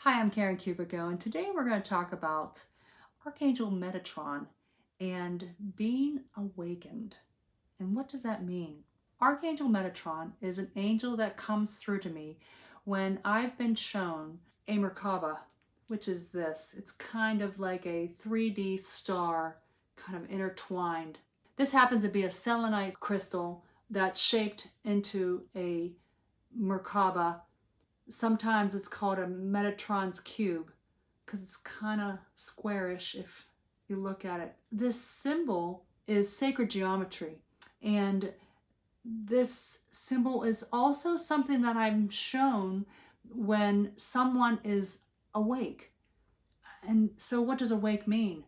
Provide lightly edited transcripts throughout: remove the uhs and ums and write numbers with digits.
Hi, I'm Karen Kubicko, and today we're going to talk about Archangel Metatron and being awakened. And what does that mean? Archangel Metatron is an angel that comes through to me when I've been shown a Merkaba, which is this. It's kind of like a 3D star, kind of intertwined. This happens to be a selenite crystal that's shaped into a Merkaba. Sometimes it's called a Metatron's cube because it's kind of squarish if you look at it. This symbol is sacred geometry, and this symbol is also something that I'm shown when someone is awake. And so what does awake mean?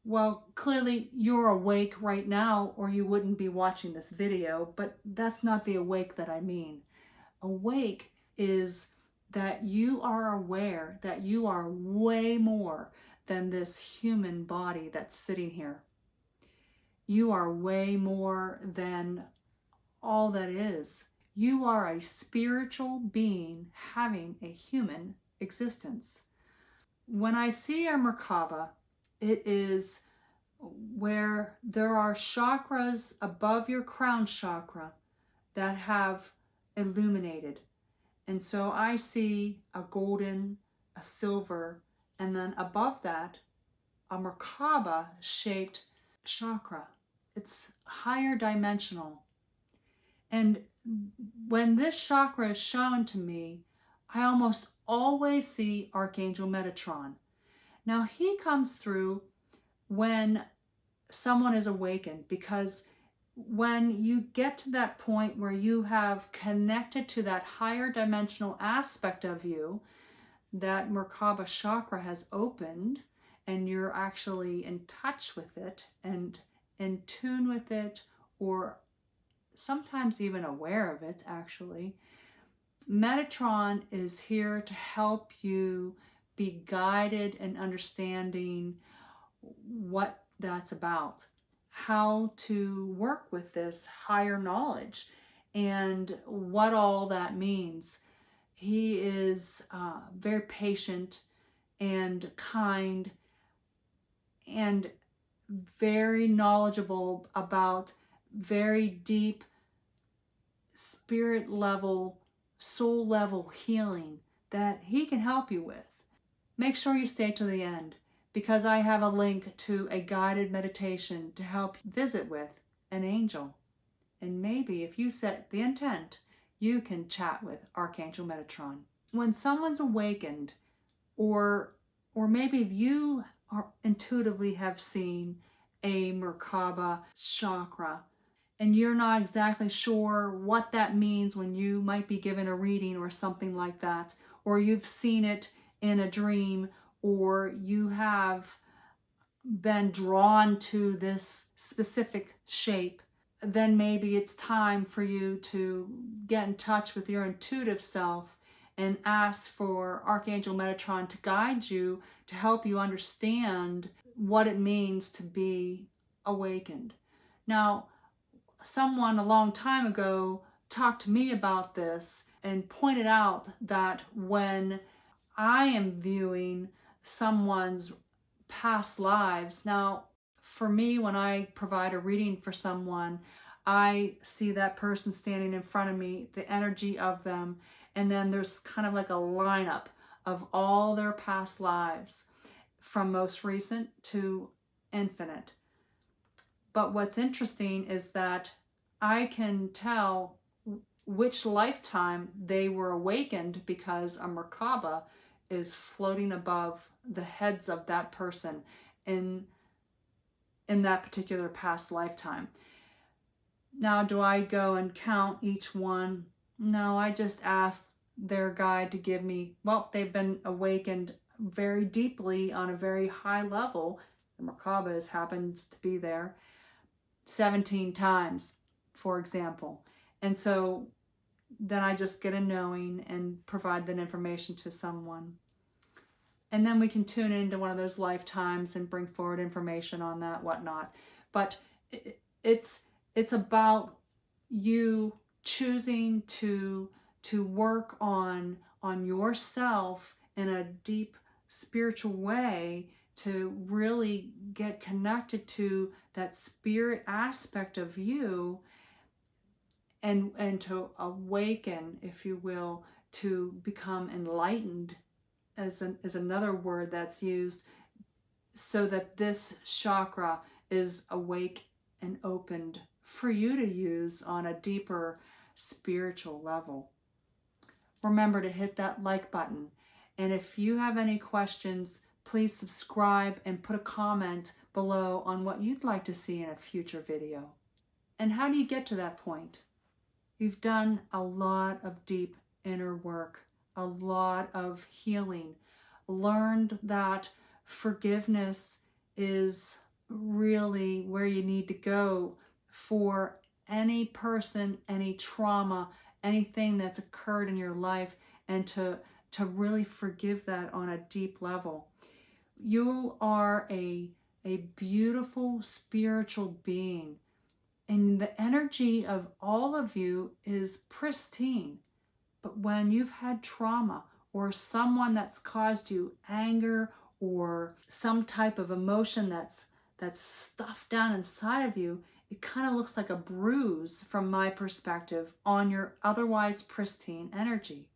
Well, clearly you're awake right now or you wouldn't be watching this video, but that's not the awake that I mean. Awake is that you are aware that you are way more than this human body that's sitting here. You are way more than all that is. You are a spiritual being having a human existence. When I see a Merkaba, it is where there are chakras above your crown chakra that have illuminated. And so I see a golden, a silver, and then above that, a Merkaba shaped chakra. It's higher dimensional. And when this chakra is shown to me, I almost always see Archangel Metatron. Now he comes through when someone is awakened, because when you get to that point where you have connected to that higher dimensional aspect of you, that Merkaba chakra has opened and you're actually in touch with it and in tune with it, or sometimes even aware of it actually, Metatron is here to help you be guided in understanding what that's about, how to work with this higher knowledge and what all that means. He is very patient and kind and very knowledgeable about very deep spirit level, soul level healing that he can help you with. Make sure you stay to the end, because I have a link to a guided meditation to help visit with an angel. And maybe if you set the intent, you can chat with Archangel Metatron. When someone's awakened, or maybe you intuitively have seen a Merkaba chakra, and you're not exactly sure what that means when you might be given a reading or something like that, or you've seen it in a dream, or you have been drawn to this specific shape, then maybe it's time for you to get in touch with your intuitive self and ask for Archangel Metatron to guide you, to help you understand what it means to be awakened. Now, someone a long time ago talked to me about this and pointed out that when I am viewing someone's past lives, now for me, when I provide a reading for someone, I see that person standing in front of me, the energy of them, and then there's kind of like a lineup of all their past lives from most recent to infinite. But what's interesting is that I can tell which lifetime they were awakened because a Merkaba is floating above the heads of that person in that particular past lifetime. Now, do I go and count each one? No, I just ask their guide to give me, well, they've been awakened very deeply on a very high level. The Merkaba happens to be there 17 times, for example. And so then I just get a knowing and provide that information to someone. And then we can tune into one of those lifetimes and bring forward information on that, whatnot. But it's about you choosing to work on yourself in a deep spiritual way to really get connected to that spirit aspect of you, and to awaken, if you will, to become enlightened, is another word that's used, so that this chakra is awake and opened for you to use on a deeper spiritual level. Remember to hit that like button. And if you have any questions, please subscribe and put a comment below on what you'd like to see in a future video. And how do you get to that point? You've done a lot of deep inner work, a lot of healing, learned that forgiveness is really where you need to go for any person, any trauma, anything that's occurred in your life, and to really forgive that on a deep level. You are a beautiful spiritual being, and the energy of all of you is pristine. But when you've had trauma, or someone that's caused you anger, or some type of emotion that's stuffed down inside of you, it kind of looks like a bruise from my perspective on your otherwise pristine energy.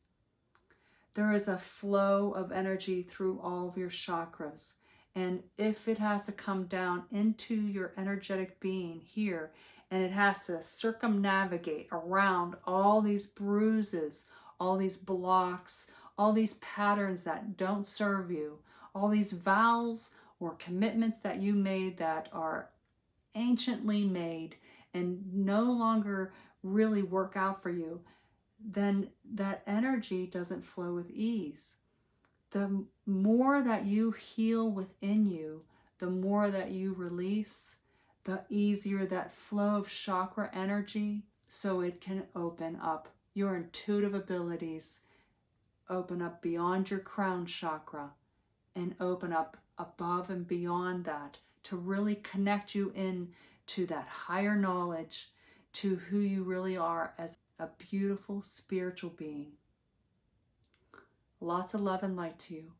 There is a flow of energy through all of your chakras. And if it has to come down into your energetic being here, and it has to circumnavigate around all these bruises, all these blocks, all these patterns that don't serve you, all these vows or commitments that you made that are anciently made and no longer really work out for you, then that energy doesn't flow with ease. The more that you heal within you, the more that you release, the easier that flow of chakra energy, so it can open up your intuitive abilities, open up beyond your crown chakra, and open up above and beyond that to really connect you in to that higher knowledge, to who you really are as a beautiful spiritual being. Lots of love and light to you.